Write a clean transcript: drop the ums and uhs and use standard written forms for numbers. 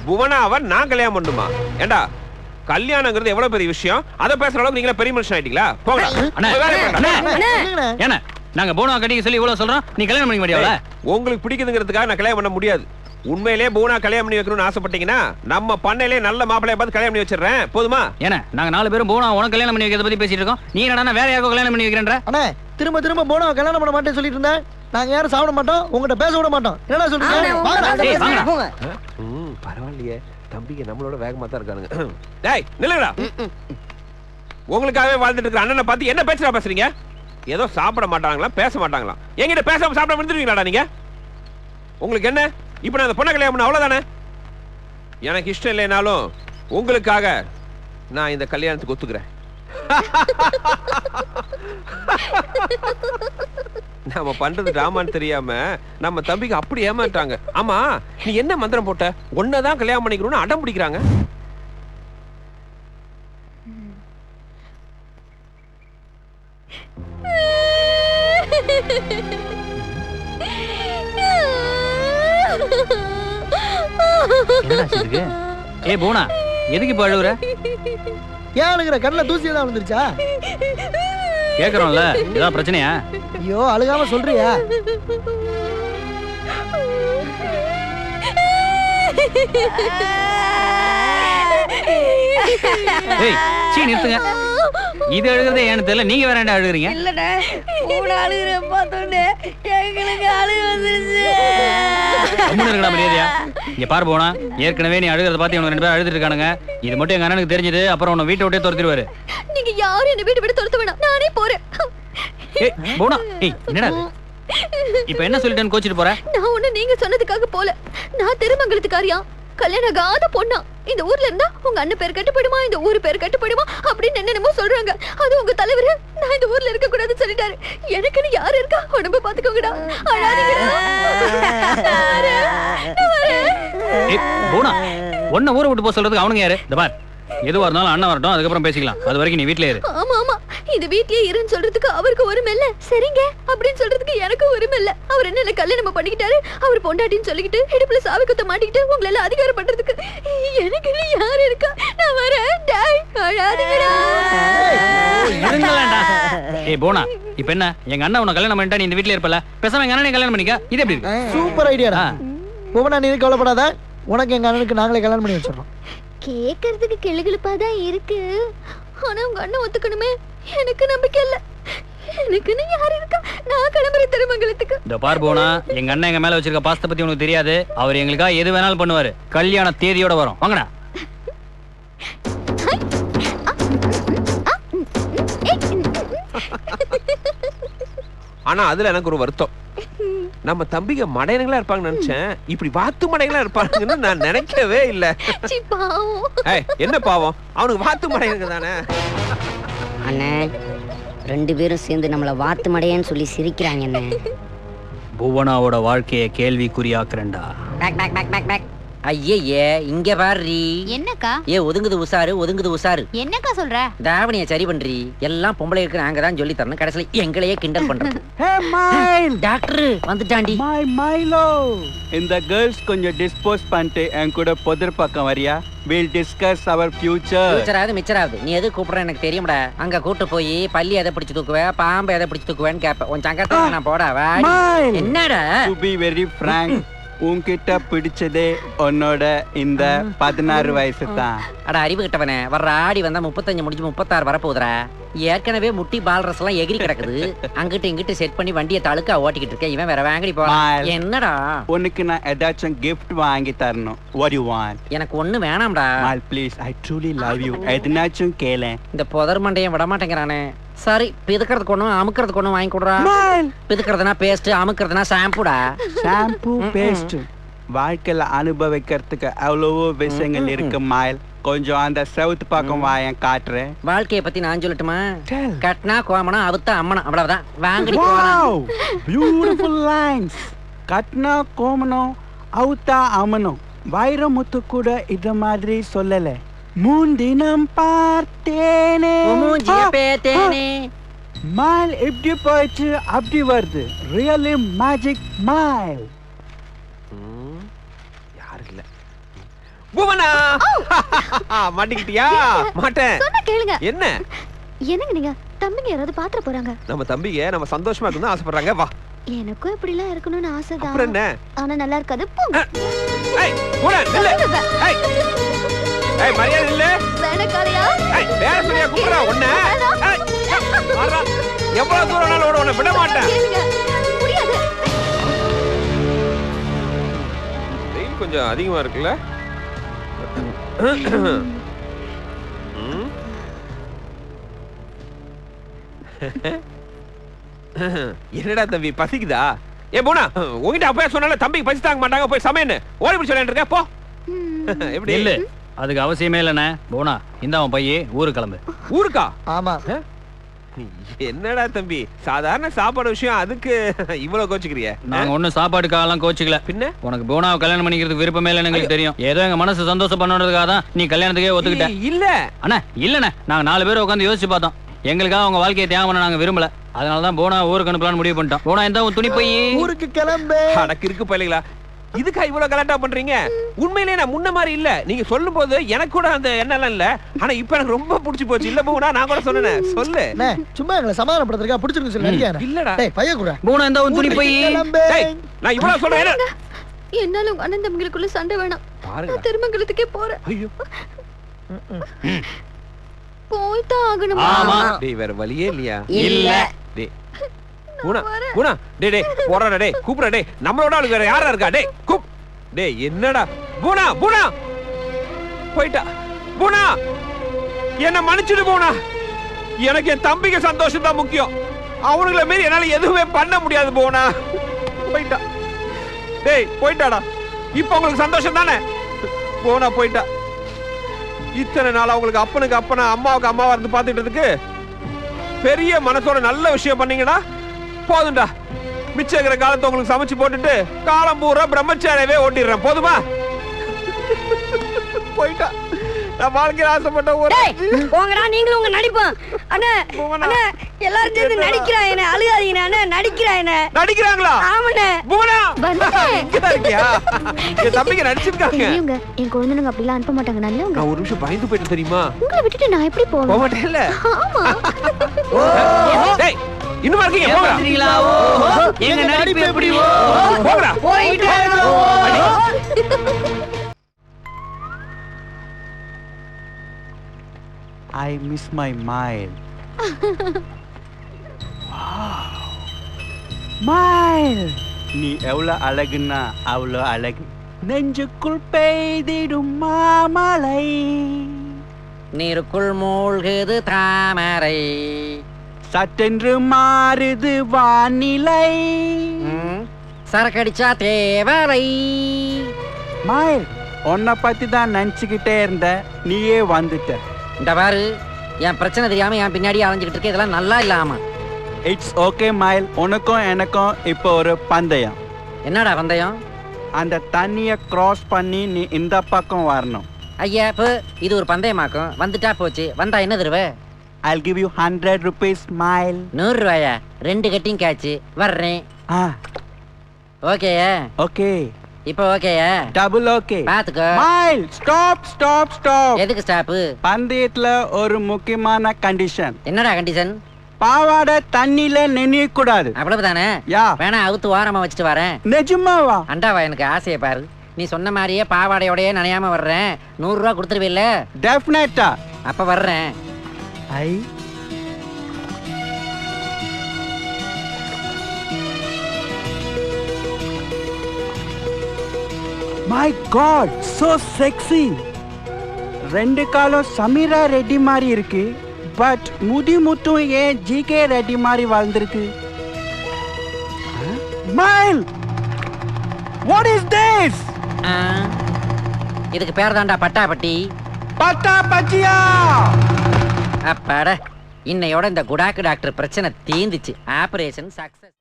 புவனாவை நான் கல்யாணம் பண்ணுமா? ஏண்டா கல்யாணங்கிறது எவ்வளவு பெரிய விஷயம், அதை பேசுற அளவுக்கு நீங்களே பெரிய மனுஷன் ஆயிட்டீங்களா? போங்க. என்ன நாங்க புவனா கட்டிக்க சொல்லி இவ்வளவு சொல்றோம், நீ கல்யாணம் பண்ணிக்க முடியாதா? உங்களுக்கு பிடிக்குதுங்கிறதுக்காக நான் கல்யாணம் பண்ண முடியாது. உண்மையிலேயே புவனா கல்யாணம் பண்ணி வைக்கணும்னு ஆசைப்பட்டீங்கன்னா நம்ம பண்ணையிலே நல்ல மாப்பிளைய பார்த்து கல்யாணம் பண்ணி வச்சிடுறேன். போதுமா? ஏன்னா நாங்க 4 பேரும் புவனா உனக்கு கல்யாணம் பண்ணி வைக்கிறத பத்தி பேசிட்டு இருக்கோம், நீ என்னடா வேற யாருக்கோ கல்யாணம் பண்ணி வைக்கிறேன்ற? அண்ணே திரும்ப திரும்ப புவனாவை கல்யாணம் பண்ண மாட்டேன்னு சொல்லிட்டு இருந்தேன். நாங்க யாரும் சாப்பிட மாட்டோம், உங்ககிட்ட பேச விட மாட்டோம். என்னடா சொல்றீங்க? பரவாயில்லையே, தம்பிங்க நம்மளோட வேகமா தான் இருக்கானுங்க. டேய் நில்லுடா. உங்களுக்காகவே வாழ்ந்துட்டு இருக்கிற அண்ணனை பார்த்து என்ன பேசுறா பேசுறீங்க? ஏதோ சாப்பிட மாட்டாங்களா பேச மாட்டாங்களா? என்கிட்ட பேசாம சாப்பிட வந்துருவீங்களாடா நீங்க? உங்களுக்கு என்ன இப்ப நான் அந்த பொண்ணை கல்யாணம் பண்ண அவ்வளவுதானே? எனக்கு இஷ்டம் இல்லைனாலும் உங்களுக்காக நான் இந்த கல்யாணத்துக்கு ஒத்துக்கிறேன். நம்ம பண்றது டிராமான்னு தெரியாம நம்ம தம்பிக்கு அப்படி ஏமாட்டாங்க. ஆமா நீ என்ன மந்திரம் போட்ட? ஒன்னதான் கல்யாணம் பண்ணிக்கணும்னு அடம் பிடிக்கிறாங்க. ஏ புவனா எதுக்கு இப்ப அழுகுற? ஏன் அழுகுற? கண்ணுல தூசி ஏதாவது விழுந்துருச்சா? கேக்குறோம்ல, ஏதாவது பிரச்சனையா? ஐயோ அழுகாம சொல்றியா? ஏய் சீ நிறுத்துங்க. இது அழுகிறதே ஏன்னு தெரியல, நீங்க வேற என்ன அழுகுறீங்க? இல்லடா கூட அழுகுற பார்த்தோன்னே எங்களுக்கு அழுகு வந்துருச்சு. அம்முன்னு இருக்கடா மரியாதையா. இங்க பாரு போனா, ஏற்கனவே நீ அழுகிறத பார்த்து இவங்க 2 பேரும் அழுதுட்டு இருக்கானுங்க. இது மட்டும் எங்க அண்ணனுக்கு தெரிஞ்சது, அப்புறம் உன்னை வீட்டை விட்டே துரத்திடுவாரு. நீங்க யாரும் என்ன வீட்டை விட்டு துரத்த வேணாம், நானே போறேன். ஏய் போனா, ஏய் என்னடா இப்ப என்ன சொல்லிட்டேன்னு கோச்சிட்டு போற? நான் ஒண்ணு நீங்க சொன்னதுக்காக போல. நான் திருமங்கலத்துக்காரியா, கல்யாணம் ஆகாத பொண்ணா. இந்த ஊர்ல இருந்தா உங்க அண்ணன் பேர் கட்டுப்படுமா, இந்த ஊரு பேர் கட்டுப்படுமா அப்படின்னு என்னென்னமோ சொல்றாங்க. அது உங்க தலைவர் நான் இந்த ஊர்ல இருக்க கூடாதுன்னு சொல்லிட்டாரு. எனக்குன்னு யாரு இருக்கா? உடம்ப பாத்துக்கோங்கடா. அழாதீங்கடா. ஏய் போனா, உன்னை ஊரை விட்டு போக சொல்றதுக்கு அவனுங்க யாரு? இந்த பார், எதுவா இருந்தாலும் அண்ணன் வரட்டும், அதுக்கப்புறம் பேசிக்கலாம். அது வரைக்கும் நீ வீட்லயே இரு. ஆமா ஆமா, இந்த வீட்லயே இருன்னு சொல்றதுக்கு அவருக்கு உரிமை இல்ல, சரிங்க அப்படின்னு சொல்றதுக்கு எனக்கு உரிமை இல்ல. அவர் என்ன கல்யாணம் பண்ணிக்கிட்டாரு, அவர் பொண்டாட்டின்னு சொல்லிக்கிட்டு இடுப்புல சாவி குத்த மாட்டிக்கிட்டு உங்களை எல்லாம் அதிகாரம் பண்றதுக்கு எனக்கு யாரு இருக்கா? நான் வரேன். டேய் அழாதீங்கடா. இருங்களாண்டா. ஏய் போனா, இப்ப என்ன எங்க அண்ணன் உன்னை கல்யாணம் பண்ணிட்டா நீ இந்த வீட்லயே இருப்பல, பேசாம எங்க அண்ணனை கல்யாணம் பண்ணிக்க. இது எப்படி இருக்கு? சூப்பர் ஐடியாடா. புவனா நீ கவலைப்படாத, உனக்கு எங்க அண்ணனுக்கு நாங்களே கல்யாணம் பண்ணி வச்சிடறோம். கேக்குறதுக்கு கிளுகிளுப்பா தான் இருக்கு, ஆனா உங்க அண்ணன் ஒத்துக்கணுமே. எனக்கு நம்பிக்கை இல்ல. எனக்குன்னு யாரு இருக்கா? நான் கிளம்புறேன் திருமங்கலத்துக்கு. இந்த பார் போனா, எங்க அண்ணன் எங்க மேல வச்சிருக்க பாசத்தை பத்தி உனக்கு தெரியாது. அவர் எங்களுக்காக எது வேணாலும் பண்ணுவாரு. கல்யாண தேதியோட வரும். வாங்கடா. ஆனா அதுல எனக்கு ஒரு வருத்தம். நம்ம தம்பிங்க மடையனுங்களா இருப்பாங்கன்னு நினைச்சேன், இப்படி வாத்து மடையங்களா இருப்பாங்கன்னு நான் நினைக்கவே இல்ல. என்ன பாவம், அவனுக்கு வாத்து மடையனுங்க தானே. அண்ணே 2 பேரும் சேர்ந்து நம்மள வாத்து மடையன்னு சொல்லி சிரிக்கிறாங்க. என்ன புவனாவோட வாழ்க்கையை கேள்விக்குறியாக்குறேன்டா. Back back back back back. ஐயே இங்க பாருடி. என்னக்கா? ஏ ஒதுங்குது உசாரு, ஒதுங்குது உசாரு. என்னக்கா சொல்ற? தாவணியை சரி பண்றி. எல்லாம் பொம்பளை இருக்கு, நாங்க தான் சொல்லி தரணும். கடைசில எங்களையே கிண்டல் பண்றது. ஹே மைல் டாக்டர் வந்துட்டாண்டி. மைலோ, இந்த கேர்ள்ஸ் கொஞ்சம் டிஸ்போஸ் பண்ணிட்டு என் கூட புதர் பக்கம் வரியா? We'll discuss our future. ஃபியூச்சராவது மிச்சராவது நீ எது கூப்பிடுற எனக்கு தெரியும்டா. அங்க கூட்டு போய் பள்ளி எதை பிடிச்சு தூக்குவே, பாம்பு எதை பிடிச்சு தூக்குவேன்னு கேட்பேன். உன் சங்கத்தை நான் போடா. என்னடா? To be very frank, உன்கிட்ட பிடிச்சதே உன்னோட இந்த 16 வயசு தான். அட அறிவு கிட்டவனே, வர்ற ஆடி வந்தா 35 முடிஞ்சு 36 வரப்போகுதுரா. ஏற்கனவே முட்டி பால்ரஸ் எல்லாம் எகிரி கிடக்குது. அங்கிட்டு இங்கிட்டு செட் பண்ணி வண்டியை தழுக்கா ஓட்டிக்கிட்டு இருக்கேன். இவன் வேற வாங்கடி போறான். என்னடா? உனக்கு நான் ஏதாச்சும் gift வாங்கி தரணும். What you want? எனக்கு ஒண்ணு வேணாம்டா. Mal please, I truly love you. எதுனாச்சும் கேளேன். இந்த புதர் மண்டையை விட மாட்டேங்கிறானே. சரி, பிதுக்கிறதுக்கு ஒண்ணும் அமுக்கிறதுக்கு ஒண்ணும் வாங்கி கொடுறா. பிதுக்கிறதுனா பேஸ்ட், அமுக்கிறதுனா ஷாம்புடா. ஷாம்பு பேஸ்ட் வாழ்க்கையில அனுபவிக்கிறதுக்கு அவ்வளவோ விஷயங்கள் இருக்கு மாயில். கொஞ்சம் அந்த சவுத் பக்கம் வாயன் காட்டுறேன். வாழ்க்கையை பத்தி நான் சொல்லட்டுமா? கட்னா கோமனா அவுத்தா அம்மனா, அவ்வளவுதான். வாங்கடி போலாம். Beautiful lines. கட்னா கோமனம் அவுத்தா அம்மனும். வைரமுத்து கூட இத மாதிரி சொல்லல. முன்தினம் பார்த்தேனே மாயில் இப்படி போயிட்டு அப்படி வருது. ரியலி மேஜிக் மாயில். யாரு இல்ல புவனா மாட்டிக்கிட்டியா? மாட்டேன். சொன்னா கேளுங்க. என்ன என்னங்க நீங்க தம்பிங்க யாராவது பாத்திர போறாங்க? நம்ம தம்பிங்க நம்ம சந்தோஷமா இருக்கணும் ஆசைப்படுறாங்க. வா. எனக்கும் இப்படிலாம் இருக்கணும்னு ஆசைதான். அப்புறம் என்ன? ஆனா நல்லா இருக்காது. போங்க. ஏய் புவனா நில்லு. ஏய் ஏய் மரியாதை நில்லு. வேணக்காலையா? ஏய் வேற சரியா கூப்பிடுறா உன்னை. ஏய் வரா. எவ்வளவு தூரம்னாலும் ஓட உன்னை விட மாட்டேன். கேளுங்க. முடியாது. வெயில் கொஞ்சம் அதிகமா இருக்குல்ல? என்னடா தம்பி பசிக்குதா? ஏ போனா உங்ககிட்ட அப்பவே சொன்னால தம்பிக்கு பசி தாங்க மாட்டாங்க போய் சமையன்னு ஓடி போய் சொல்லிட்டு இருக்க போ. எப்படி இல்ல அதுக்கு அவசியமே இல்லண்ணே. போனா இந்த அவன் பையே ஊருக்கு கிளம்பு. ஊருக்கா? ஆமா. என்னடா தம்பி சாதாரண சாப்பாடு விஷயம் அதுக்கு இவ்வளவு கோச்சுக்கிறிய? நாங்க ஒண்ணும் சாப்பாடுக்காகலாம் கோச்சிக்கல. பின்ன உனக்கு போனாவை கல்யாணம் பண்ணிக்கிறதுக்கு விருப்பமே இல்லைன்னு எங்களுக்கு தெரியும். ஏதோ எங்க மனசு சந்தோஷம் பண்ணணுன்றதுக்காக தான் நீ கல்யாணத்துக்கே ஒத்துக்கிட்ட. இல்ல அண்ணா இல்லண்ணே, நாங்க 4 பேர் உட்காந்து யோசிச்சு பார்த்தோம். எங்களுக்காக அவங்க வாழ்க்கையை தியாகம் பண்ண நாங்க விரும்பல. அதனாலதான் போனா ஊருக்கு அனுப்பலாம்னு முடிவு பண்ணிட்டோம். போனா இந்த துணி பை ஊருக்கு கிளம்பு. அடக்கு இருக்கு பையங்களா, இதுக்கா இவ்வளவு கலாட்டா பண்றீங்க? உண்மையிலேயே நான் முன்ன மாதிரி இல்ல. நீங்க சொல்லும் போது எனக்கு கூட அந்த எண்ணெல்லாம் இல்ல. ஆனா இப்ப எனக்கு ரொம்ப பிடிச்சு போச்சு. இல்ல போனா நான் கூட சொன்னேன். சொல்லு. சும்மா எங்களை சமாதானப்படுத்துறதுக்கா பிடிச்சிருக்கு சொல்லி நினைக்கிறேன். இல்லடா டேய் பைய கூட. போனா இந்த துணி பை. டேய் நான் இவ்வளவு சொல்றேன். என்னால உங்க அண்ணன் தம்பிகளுக்குள்ள சண்டை வேணாம். பாருங்க நான் திருமங்கலத்துக்கே போறேன். ஐயோ போய்தான் ஆகணுமா? ஆமா. டேய் வேற வழியே இல்லையா? இல்ல. டேய் குணா குணா டேய் டேய் போறடா டேய் கூப்பிடா டேய் நம்மளோட ஆளு வேற யாரா இருக்கா? டேய் கூப். டேய் என்னடா பூனா பூனா போய்டா. பூனா என்ன மன்னிச்சிடு பூனா. எனக்கு என் தம்பிக்கு சந்தோஷம் தான் முக்கியம். அவனுங்கள மீறி என்னால எதுவுமே பண்ண முடியாது பூனா. போய்டா. டேய் போய்டாடா. இப்போ உங்களுக்கு சந்தோஷம் தானே? பூனா போய்டா. இத்தனை நாள் அவங்களுக்கு அப்பனுக்கு அப்பனா அம்மாவுக்கு அம்மாவா இருந்து பாத்துக்கிட்டதுக்கு பெரிய மனசோட நல்ல விஷயம் பண்ணீங்கடா. போதும்டா. மிச்சம் இருக்கிற காலத்தை உங்களுக்கு சமைச்சு போட்டுட்டு காலம் பூரா பிரம்மச்சாரியவே ஓட்டிடுறேன். போதுமா? போயிட்டா. நான் வாழ்க்கையில் ஆசைப்பட்ட ஒரு போங்கடா நீங்களும் உங்க நடிப்போம். அண்ணா அண்ணா எல்லாரும் சேர்ந்து நடிக்கிறாங்க. அழுகாதீங்க அண்ணா. நடிக்கிறாங்க. நடிக்கிறாங்களா? ஆமாண்ணே. பூனா வந்துட்டேன். இங்கதான் இருக்கியா? என் தம்பிக்கு நடிச்சிருக்காங்க. பெரியவங்க என் குழந்தைங்க அப்படிலாம் அனுப்ப மாட்டாங்க. நல்லவங்க. நான் ஒரு நிமிஷம் பயந்து போயிட்டு தெரியுமா? உங்களை விட்டுட்டு நான் எப்படி போக போவேன்? மாட்டேன்ல. ஆமா. டேய் இன்னும் இருக்கீங்க போங்கடா. எங்க நடிப்பு எப்படி? போங்கடா. I miss my mile. Wow. Mile. நீ எவ்வளோ அழகுன்னா அவ்வளோ அழகு. நெஞ்சுக்குள் பெய்திடும் மாமலை. நீருக்குள் மூழ்குது தாமரை. சட்டென்று மாறுது வானிலை. சரக்கடிச்சா தேவலை. மயில் உன்னை பத்தி தான் நினச்சிக்கிட்டே இருந்த. நீயே வந்துட்ட. இந்த பாரு என் பிரச்சனை தெரியாம என் பின்னாடி அலைஞ்சுக்கிட்டு இருக்க. இதெல்லாம் நல்லா இல்லாம. இட்ஸ் ஓகே மயில். உனக்கும் எனக்கும் இப்போ ஒரு பந்தயம். என்னடா பந்தயம்? அந்த தண்ணியை கிராஸ் பண்ணி நீ இந்த பக்கம் வரணும். ஐயா இப்போ இது ஒரு பந்தயமாக்கும். வந்துட்டா போச்சு. வந்தா என்ன தருவே? I'll give you 100 rupees mile. 100 ரூபாயா? 2 கட்டிங் காய்ச்சி வர்றேன். ஓகேயா? ஓகே. இப்போ ஓகேயா? Double okay. பாத்துக்கோ. மயில் ஸ்டாப் ஸ்டாப் ஸ்டாப். எதுக்கு ஸ்டாப்? பந்தயத்துல ஒரு முக்கியமான கண்டிஷன். என்னடா கண்டிஷன்? பாவாடை தண்ணியில நெனைய கூடாது. அவ்வளவுதானே? யா. வேணா அவுத்து ஓரமா வச்சுட்டு வரேன். நிஜமாவா? அண்டாவா எனக்கு ஆசையை பாரு. நீ சொன்ன மாதிரியே பாவாடையோடய நனையாம வர்றேன். 100 ரூபா கொடுத்துருவில்ல? டெஃபினட்டா. அப்ப வர்றேன். ஐ My God, so sexy. 2 காலம் சமீரா ரெட்டி மாதிரி இருக்கு. பட் முடி முட்டும் ஏன் ஜிகே ரெட்டி மாதிரி வாழ்ந்திருக்கு? மைல், what is this? இதுக்கு பேர் தாண்டா பட்டாப்பட்டி. பட்டா பச்சியா? அப்பாட இன்னையோட இந்த குடாக்கு டாக்டர் பிரச்சனை தீந்துச்சு. Operation success.